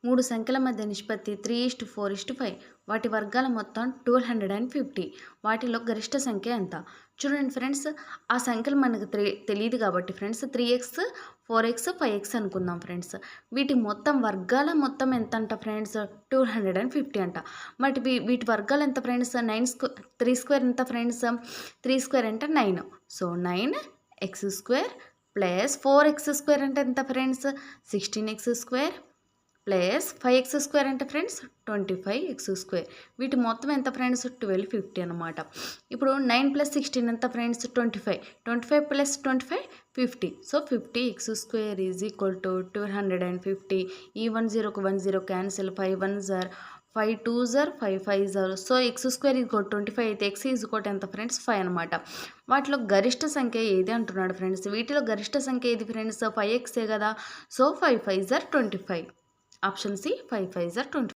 మూడు సంఖ్యల మధ్య నిష్పత్తి 3:4:5. వాటి వర్గాల మొత్తం 1250. వాటిలో గరిష్ట సంఖ్య ఎంత? చూడండి ఫ్రెండ్స్, ఆ సంఖ్యలు మనకు తెలియదు కాబట్టి ఫ్రెండ్స్ 3x 4x 5x అనుకుందాం ఫ్రెండ్స్. వీటి మొత్తం వర్గాల మొత్తం ఎంత అంట ఫ్రెండ్స్? 1250 అంట. మరి వీటి వర్గాలు ఎంత ఫ్రెండ్స్? 3 స్క్వేర్ ఎంత ఫ్రెండ్స్? 3 స్క్వేర్ అంటే 9. సో 9x² ప్లస్ 4x² అంటే ఎంత ఫ్రెండ్స్? 16x² ప్లస్ 5x² అంటే ఫ్రెండ్స్ 25x². వీటి మొత్తం ఎంత ఫ్రెండ్స్? 1250 అనమాట. ఇప్పుడు 9 + 16 ఎంత ఫ్రెండ్స్? 25. 25 + 25 50. So 50x² = 1250. ఈ 1 0కు 1 0 cancel. 5 1s are 5 2s are 5 5s are. So x² = 25 అయితే x = ఎంత ఫ్రెండ్స్? 5 అనమాట. వాటిలో గరిష్ట సంఖ్య ఏది అంటున్నాడు ఫ్రెండ్స్. వీటిలో గరిష్ట సంఖ్య ఏది ఫ్రెండ్స్? 5x కదా. So 5 5s are 25. Option C 5 5s are 25.